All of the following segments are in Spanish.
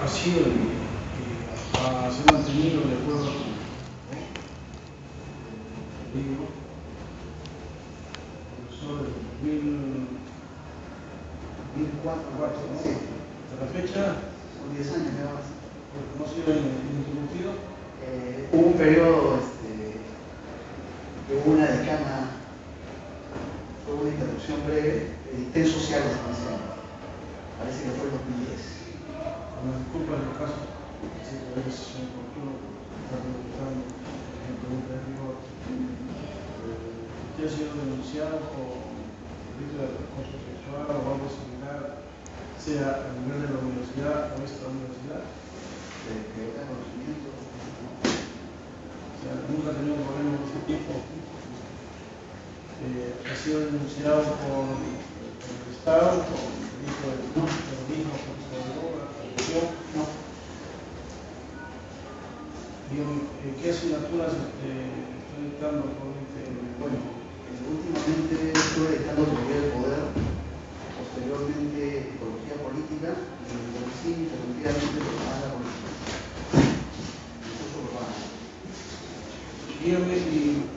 ha sido y se ha mantenido de acuerdo con el libro, profesor del 2004, ¿no? Sí. Hasta la fecha, Son 10 años ya más. ¿no ha sido interrumpido? Hubo un periodo que hubo una decana, fue una interrupción breve, edité sociales en ese año. Parece que fue el 2010. Con las disculpas del caso, sí, a veces es oportuno, está preguntando, en pregunta de rigor. ¿Usted ha sido denunciado por delito de acoso sexual o algo similar, sea a nivel de la universidad o esta universidad? Que yo tenga conocimiento. O sea, nunca ha tenido problemas de ese tipo. Ha sido denunciado por el Estado, por delito de terrorismo, contra la droga, corrupción. No. ¿Qué asignaturas estoy dictando actualmente? Bueno, últimamente estuve dictando teoría del poder, posteriormente ecología política y sí, interrumpidamente propaganda política. Incluso propaganda. Dígame, y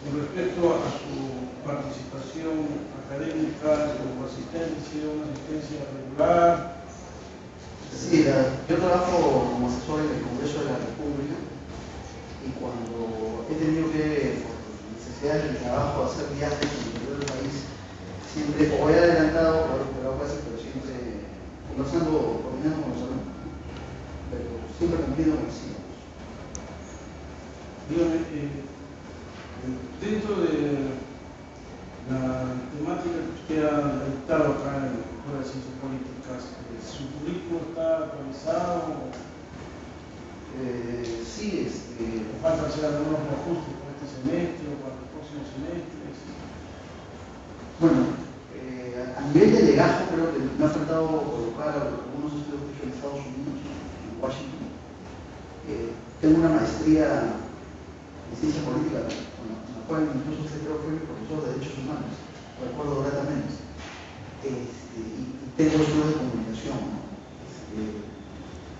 con respecto a su participación académica, como asistencia, una asistencia regular. Sí, yo trabajo como asesor en el Congreso de la República y cuando he tenido que, por necesidades del trabajo, hacer viajes en el interior del país, siempre, o he adelantado, pero siempre conversando, coordinando con los alumnos, pero siempre cumpliendo con los hijos. Dígame, dentro de la temática que usted ha dictado acá en la Escuela de Ciencias Políticas, ¿su currículo está actualizado? Sí, ¿O falta hacer algunos ajustes para este semestre o para los próximos semestres? Bueno, a nivel de legajo creo que me ha faltado colocar algunos estudios que he hecho en Estados Unidos, en Washington. Tengo una maestría en ciencia política, con la cual incluso usted creo que fue mi profesor de Derechos Humanos, recuerdo gratamente. Y tengo estudios de comunicación, ¿no?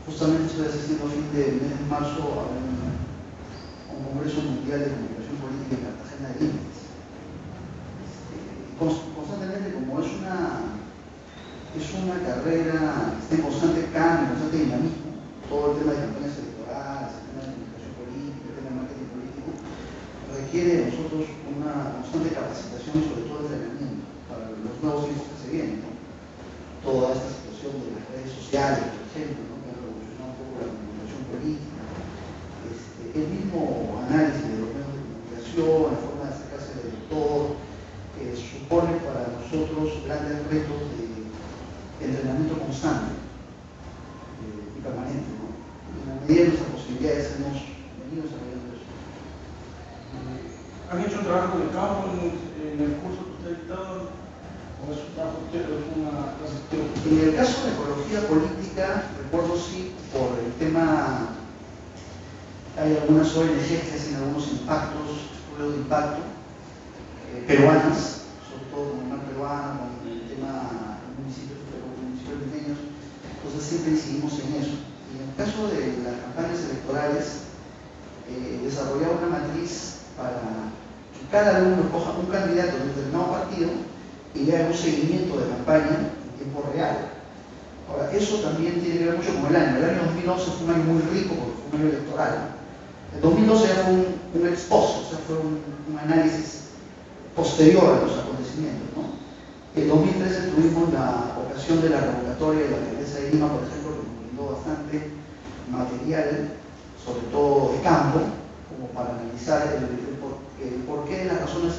Justamente estoy asistiendo a fin de mes de marzo a un Congreso Mundial de Comunicación Política en Cartagena de Indias. Constantemente, como es una carrera que está en constante cambio, en constante dinamismo, todo el tema de campañas electorales, el tema de comunicación política, el tema de marketing político, requiere de nosotros una constante capacitación y sobre todo entrenamiento para los nuevos tiempos que se vienen, ¿no? Toda esta situación de las redes sociales, por ejemplo, ¿no? Que han revolucionado un poco la comunicación política, el mismo análisis de los medios de comunicación, la forma de acercarse del lector, supone para nosotros grandes retos de entrenamiento constante y permanente, ¿no? En la medida de nuestras posibilidades hemos venido desarrollando eso. ¿Han hecho un trabajo de campo en el curso que usted ha dictado? ¿O es un trabajo que es una clase teórica? En el caso de ecología política, recuerdo sí, por el tema, hay algunas ONGs que hacen algunos impactos, estudios de impacto, peruanas, sobre todo con una peruana, con el tema de municipios pequeños, entonces siempre incidimos en eso. Y en el caso de las campañas electorales, desarrollar una matriz para que cada alumno coja un candidato de un determinado partido y le haga un seguimiento de campaña en tiempo real. Ahora, eso también tiene que ver mucho con el año. El año 2011 fue un año muy rico porque fue un año electoral. El 2012 ya fue un ex post, o sea, fue un análisis posterior a los acontecimientos, ¿no? En 2013 tuvimos la ocasión de la revocatoria de la alcaldesa de Lima, por ejemplo, que nos brindó bastante material, sobre todo de campo, como para analizar el por qué, las razones,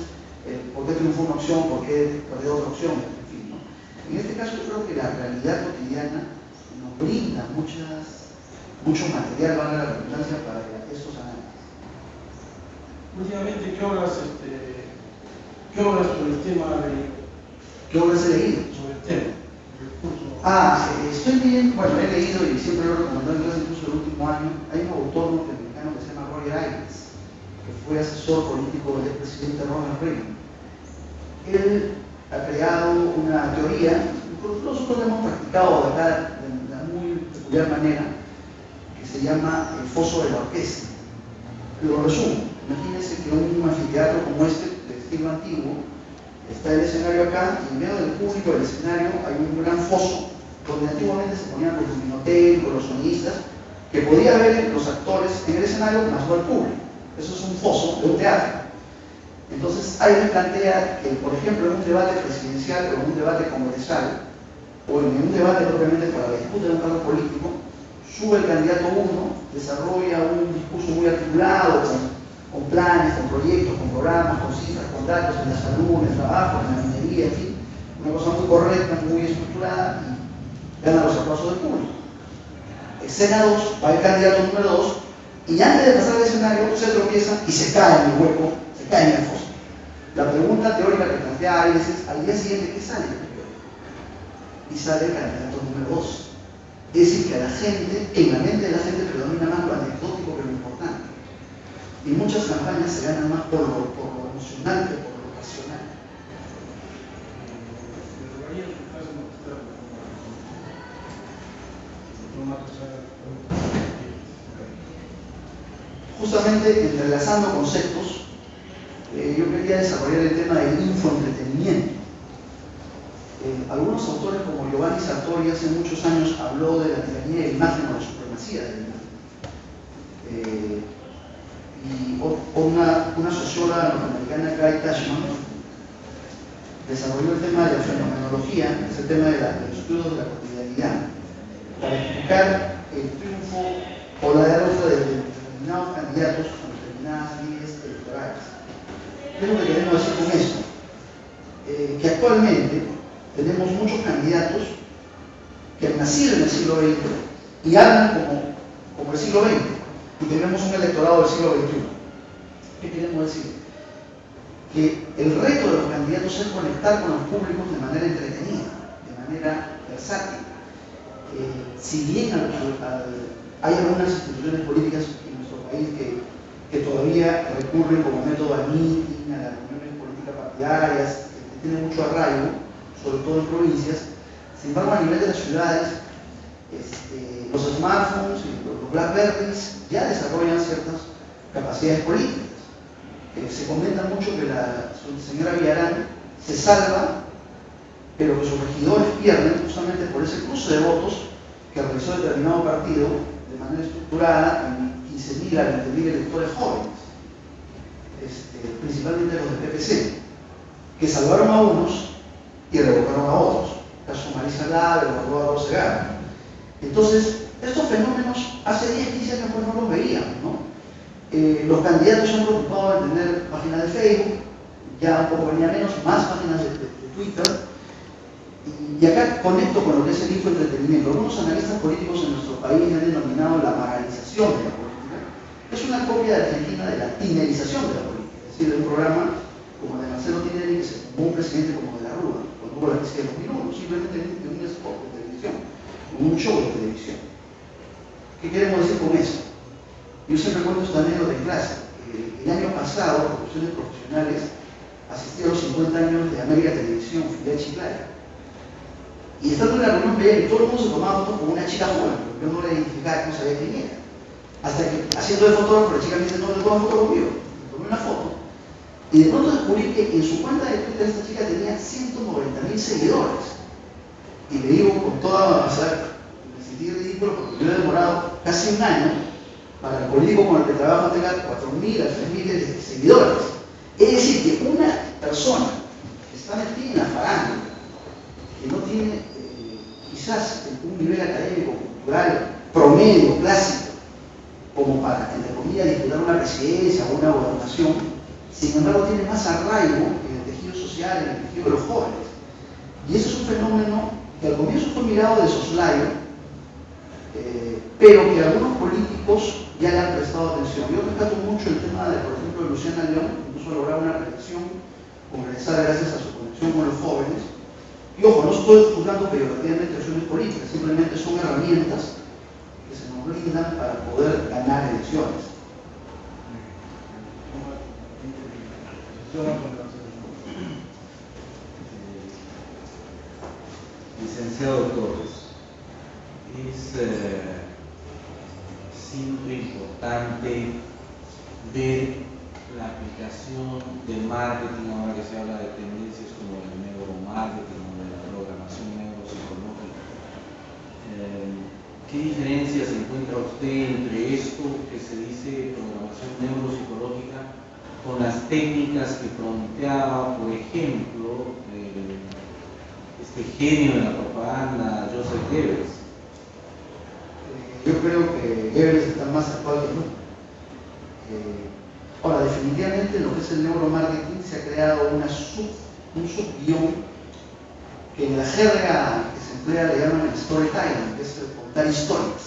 por qué triunfó una opción, por qué perdió otra opción, en fin, ¿no? En este caso yo creo que la realidad cotidiana nos brinda mucho material, valga la redundancia, para estos análisis. Últimamente, ¿qué obras sobre el tema ¿Qué obras he leído? sobre el tema? Estoy leyendo, bueno, he leído y siempre lo he recomendado en clase, incluso el último año. Hay un autor norteamericano que se llama Roger Ailes, que fue asesor político del presidente Ronald Reagan. Él ha creado una teoría, nosotros la hemos practicado de acá de muy peculiar manera, que se llama el foso de la orquesta. Lo resumo, imagínense que un anfiteatro como este, de estilo antiguo, está el escenario acá, y en medio del público del escenario hay un gran foso, donde antiguamente se ponían los luminotécnicos, los sonistas, que podía ver los actores en el escenario, más no el público. Eso es un foso de un teatro. Entonces, ahí me plantea que, por ejemplo, en un debate presidencial o en un debate congresal, o en un debate propiamente para la disputa de un cargo político, sube el candidato 1, desarrolla un discurso muy articulado, con planes, con proyectos, con programas, con cifras, con datos en la salud, en el trabajo, en la minería, en fin, una cosa muy correcta, muy estructurada, y gana los aplausos del público. Escena 2, va el candidato número 2, y antes de pasar al escenario se tropieza y se cae en el hueco, se cae en el foso. La pregunta teórica que plantea Arias es, al día siguiente, ¿qué sale? Y sale el candidato número 2. Es decir, que a la gente, en la mente de la gente predomina más lo anecdótico que lo importante. Y muchas campañas se ganan más por lo emocional que por lo racional. Justamente entrelazando conceptos, yo quería desarrollar el tema del infoentretenimiento. Algunos autores como Giovanni Sartori hace muchos años habló de la tiranía de la imagen o la supremacía de la imagen. Y una socióloga norteamericana, Guy Tashman, desarrolló el tema de la fenomenología, que es el tema de los estudios de la cotidianidad, para explicar el triunfo o la derrota de determinados candidatos con determinadas líneas electorales. ¿Qué es lo que queremos decir con esto? Que actualmente tenemos muchos candidatos que han nacido en el siglo XX y hablan como el siglo XX, y tenemos un electorado del siglo XXI. ¿Qué queremos decir? Que el reto de los candidatos es conectar con los públicos de manera entretenida, de manera versátil. Si bien hay algunas instituciones políticas en nuestro país que todavía recurren como método al meeting, a las reuniones políticas partidarias, que tienen mucho arraigo, sobre todo en provincias, sin embargo a nivel de las ciudades, los smartphones y los Blackberries ya desarrollan ciertas capacidades políticas. Se comenta mucho que la señora Villarán se salva, pero que sus regidores pierden justamente por ese cruce de votos que realizó determinado partido de manera estructurada en 15.000 a 20.000 electores jóvenes, principalmente los de PPC, que salvaron a unos y revocaron a otros. Caso Marisa Lave, o Eduardo Segarra. Entonces, estos fenómenos hace 10, 15 años pues no los veíamos, ¿no? Los candidatos se han preocupado en tener páginas de Facebook, ya un poco venía menos, más páginas de Twitter. Y acá conecto con lo que es el infoentretenimiento. Algunos analistas políticos en nuestro país han denominado la maranización de la política. Es una copia de Argentina de la tinerización de la política, es decir, de un programa como el de Marcelo Tinelli, que se tomó un presidente como de la Rúa, cuando hubo la crisis de 2001, simplemente en un spot de televisión, en un show de televisión. ¿Qué queremos decir con eso? Yo siempre cuento esta anécdota en clase. El año pasado, por cuestiones profesionales, asistí a los 50 años de América Televisión, filial Chiclayo. Y estando en la reunión veía que todo el mundo se tomaba fotos con una chica joven, porque yo no la identificaba, no sabía quién era. Hasta que, haciendo de fotógrafo, la chica me dice, no, le tomo foto conmigo. Me tomé una foto. Y de pronto descubrí que en su cuenta de Twitter esta chica tenía 190.000 seguidores. Y le digo con toda, o sea, me sentí ridículo porque yo he demorado casi un año para el político con el que trabajo tenga 4.000 a 3.000 seguidores. Es decir, que una persona que está metida en la farándula, que no tiene quizás un nivel académico, cultural, promedio, clásico, como para, entre comillas, disputar una presidencia o una gobernación, sin embargo tiene más arraigo en el tejido social, en el tejido de los jóvenes. Y ese es un fenómeno que al comienzo fue mirado de soslayo, pero que algunos políticos ya le han prestado atención. Yo rescato mucho el tema de, por ejemplo, de Luciana León, incluso lograr una reelección congresal gracias a su conexión con los jóvenes. Y ojo, no estoy juzgando peyorativamente acciones políticas, simplemente son herramientas que se nos brindan para poder ganar elecciones. Licenciado Torres, es importante ver la aplicación del marketing, ahora que se habla de tendencias como el neuromarketing o de la programación neuropsicológica. ¿Qué diferencias encuentra usted entre esto que se dice programación neuropsicológica con las técnicas que planteaba, por ejemplo, este genio de la propaganda, Joseph Goebbels? Yo creo que Goebbels está más actual que nunca. Ahora, definitivamente en lo que es el neuromarketing se ha creado un subguión que en la jerga que se emplea le llaman el storytelling, que es el contar historias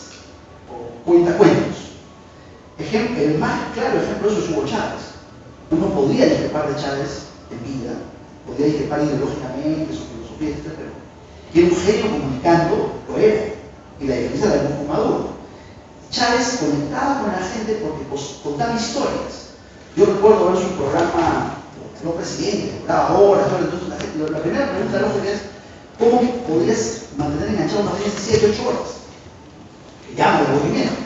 o cuentacuentos. El más claro ejemplo de eso es Hugo Chávez. Uno podía discrepar de Chávez en vida, podía discrepar ideológicamente, su filosofía, etc., pero que era un genio comunicando, lo era. Y la diferencia la vemos con Maduro. Chávez conectaba con la gente porque contaba historias. Yo recuerdo ver su programa, no presidente, duraba horas, entonces la primera pregunta lógica es ¿cómo podías mantener enganchado a una audiencia 7, 8 horas? Que llama de movimiento.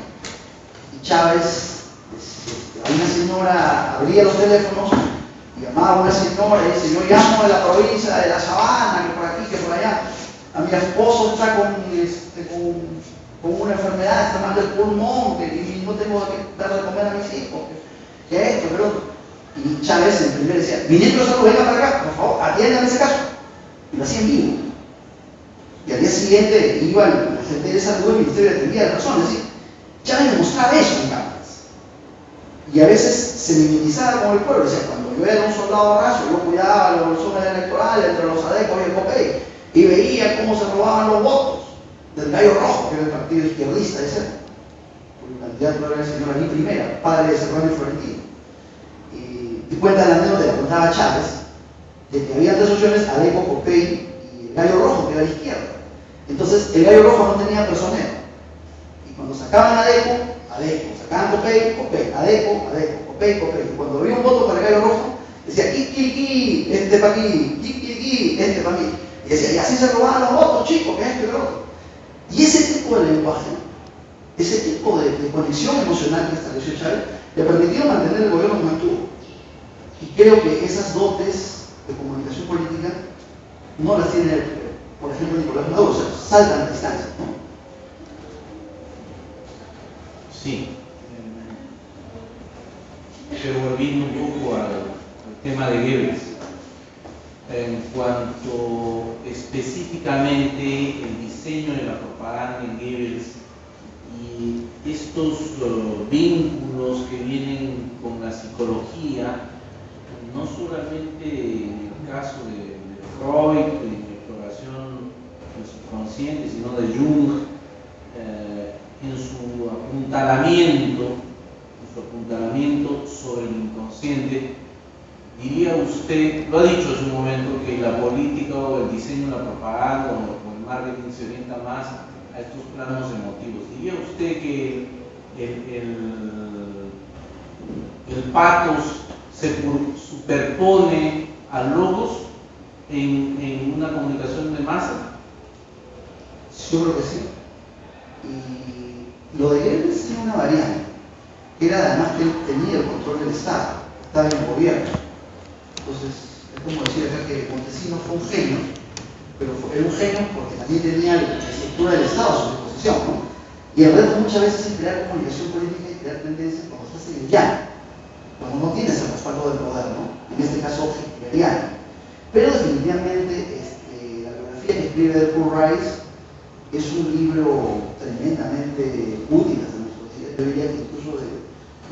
Y Chávez, una señora abría los teléfonos y llamaba a una señora y dice, yo llamo de la provincia de La Sabana, que por aquí, que por allá, a mi esposo está con una enfermedad, está mal del pulmón, y no tengo que darle de comer a mis hijos, que esto, pero otro. Y Chávez en primer decía, ministro de Salud, venga para acá, por favor, atiendan ese caso. Y lo hacía en vivo. Y al día siguiente iba la gente de salud del Ministerio de Atendía de Personas. Es decir, Chávez demostraba eso en cámaras. Y a veces se minimizaba con el pueblo. Decía, cuando yo era un soldado raso, yo cuidaba los resúmenes electorales entre los ADECOS y el COPEI y veía cómo se robaban los votos del Gallo Rojo, que era el partido izquierdista de ese. El candidato era el señor Aní Primera, padre de Serrano y Florentino. Y cuenta la anécdota, le contaba a Chávez, de que había 3 opciones, ADECO, COPEI y el Gallo Rojo, que era la izquierda. Entonces, el Gallo Rojo no tenía personero. Y cuando sacaban ADECO, sacaban COPEI, ADECO, COPEI. Y cuando había un voto para el Gallo Rojo, decía, ki, este para aquí, ki, este para mí. Y decía, y así se robaban los votos, chicos, que es esto y lo otro. Y ese tipo de lenguaje, ese tipo de conexión emocional que estableció Chávez, le permitió mantener el gobierno como estuvo. Y creo que esas dotes de comunicación política no las tiene, por ejemplo, Nicolás Maduro, o sea, saltan a distancia, ¿no? Sí. Pero volviendo un poco al tema de Goebbels, en cuanto específicamente el diseño de la propaganda en Goebbels y estos vínculos que vienen con la psicología, no solamente en el caso de Freud, en la exploración del subconsciente, sino de Jung, en su apuntalamiento sobre el inconsciente. Diría usted, lo ha dicho hace un momento, que la política o el diseño de la propaganda o el marketing se orienta más a estos planos emotivos. Diría usted que el pathos se superpone al logos en una comunicación de masa. Yo creo que sí. Y lo de Goebbels tiene una variante, que era además que él tenía el control del Estado, estaba en el gobierno. Entonces, es como decir acá que Montesino fue un genio, pero era un genio porque también tenía la estructura del Estado a su disposición, ¿no? Y el reto muchas veces es crear comunicación política y crear tendencias cuando se hace en el llano, cuando no tienes el respaldo del poder, ¿no? En este caso, hitleriano. Pero definitivamente, la biografía que escribe Edgar Rice es un libro tremendamente útil hasta nuestros días. Yo diría que incluso de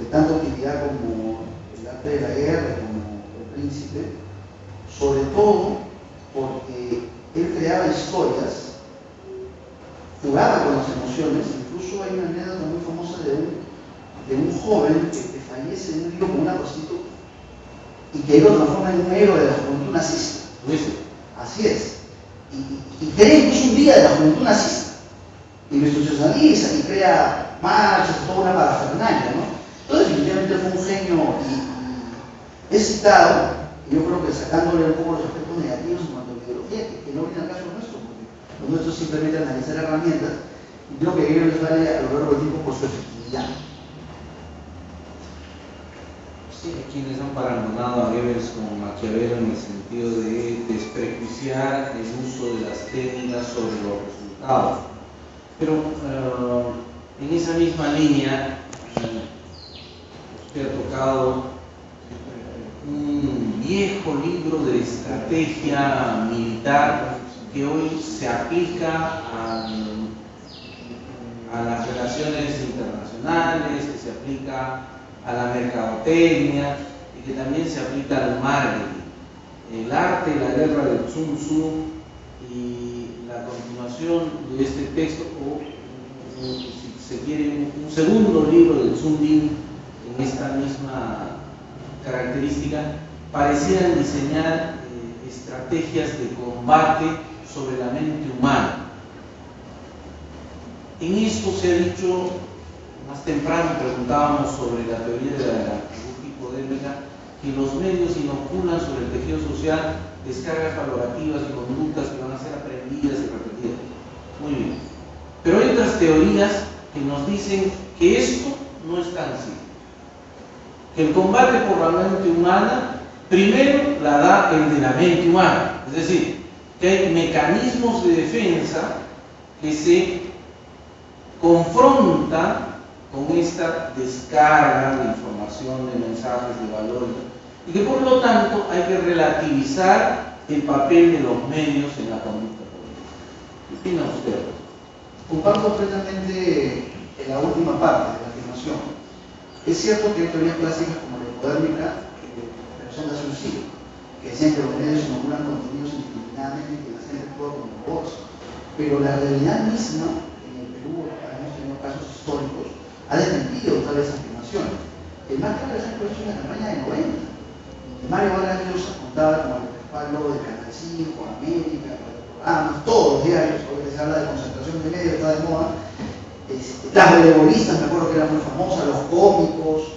tanta utilidad como el arte de la guerra, como Príncipe, sobre todo porque él creaba historias, jugaba con las emociones. Incluso hay una anécdota muy famosa de un joven que fallece en un lío con una prostituta y que él lo transforma en un héroe de la juventud nazista. Así es. Y crea incluso un día de la juventud nazista y lo institucionaliza y crea marchas, toda una parafernalia, ¿no? Entonces, definitivamente fue un genio y es citado, y yo creo que sacándole un poco los aspectos negativos en cuanto a la ideología, que no viene al caso nuestro, porque lo nuestro es simplemente analizar herramientas, y creo que Goebbels vale a lo largo del tiempo por su efectividad. Sí, hay quienes han parangонado a Goebbels con Maquiavelo en el sentido de despreciar el uso de las técnicas sobre los resultados. Pero en esa misma línea, usted ha tocado un viejo libro de estrategia militar que hoy se aplica a las relaciones internacionales, que se aplica a la mercadotecnia y que también se aplica al marketing. El arte y la guerra de Sun Tzu y la continuación de este texto, o si se quiere, un segundo libro de Sun Lin en esta misma característica, parecieran diseñar estrategias de combate sobre la mente humana. En esto se ha dicho, más temprano preguntábamos sobre la teoría de la hipodémica, que los medios inoculan sobre el tejido social descargas valorativas y conductas que van a ser aprendidas y repetidas. Muy bien. Pero hay otras teorías que nos dicen que esto no es tan así. Que el combate por la mente humana primero la da el de la mente humana. Es decir, que hay mecanismos de defensa que se confrontan con esta descarga de información, de mensajes, de valores, y que por lo tanto hay que relativizar el papel de los medios en la conducta política. ¿Qué opina usted? Comparto plenamente en la última parte de la afirmación. Es cierto que hay teorías clásicas como la hipodérmica, pero son de hace un siglo, que decían que los medios inoculan contenidos indiscriminadamente y que la gente actúa como robots. Pero la realidad misma, en el Perú, hemos tenido casos históricos, ha desmentido tales afirmaciones. El más claro ejemplo es una campaña de 90. Mario Vargas Llosa contaba con el respaldo de Canal 5, América, programas, todos los diarios, porque se habla de concentración de medios, está de moda. Las voleibolistas, me acuerdo que eran muy famosas, los cómicos,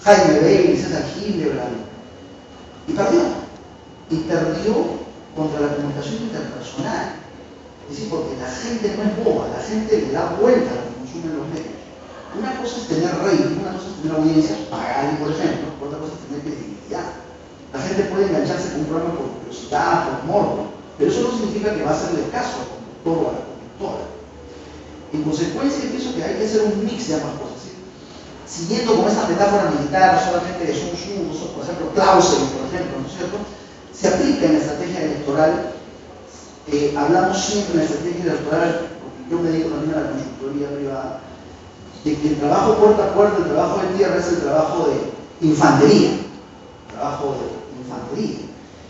Jaime Bailey, César Hildebrand, y perdió. Y perdió contra la comunicación interpersonal. Es decir, porque la gente no es boba, la gente le da vuelta a lo que consumen los medios. Una cosa es tener rating, una cosa es tener audiencias, pagar, por ejemplo, otra cosa es tener credibilidad. La gente puede engancharse con un programa por curiosidad, por morbo, pero eso no significa que va a hacerle caso al conductor o a la conductora. En consecuencia, pienso que hay que hacer un mix de ambas cosas. ¿Sí? Siguiendo con esta metáfora militar, solamente de Sun Tzu, por ejemplo, Clausewitz, por ejemplo, ¿no es cierto? Se aplica en la estrategia electoral. Hablamos siempre en la estrategia electoral, porque yo me dedico también a la consultoría privada, de que el trabajo puerta a puerta, el trabajo de tierra es el trabajo de infantería.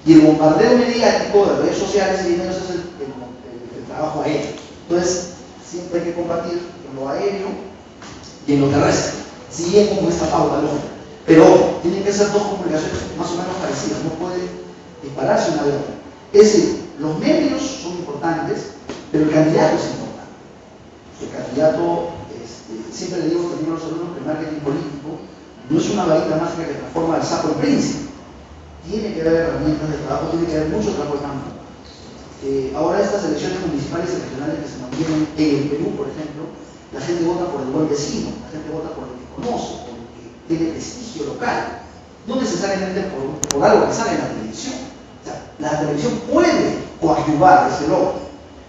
Y el bombardeo mediático de redes sociales y medios es el trabajo aéreo. Entonces, siempre hay que combatir en lo aéreo y en lo terrestre. Siguen como esta pauta lógica. Pero tienen que ser dos comunicaciones más o menos parecidas, no puede dispararse una de otra. Es decir, los medios son importantes, pero el candidato es importante. El candidato, siempre le digo también a los alumnos que el marketing político no es una varita mágica que transforma al sapo en príncipe. Tiene que haber herramientas de trabajo, tiene que haber mucho trabajo de campo. Ahora estas elecciones municipales y regionales que se mantienen en el Perú, por ejemplo, la gente vota por el buen vecino, la gente vota por el que conoce, por el que tiene prestigio local, no necesariamente por algo que sale en la televisión. O sea, la televisión puede coadyuvar ese logro,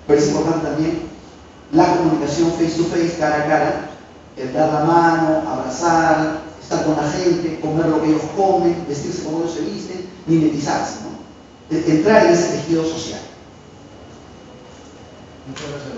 pero es importante también la comunicación face to face, cara a cara, el dar la mano, abrazar, estar con la gente, comer lo que ellos comen, vestirse como ellos se visten, mimetizarse, ¿no? Entrar en ese tejido social. Muchas gracias.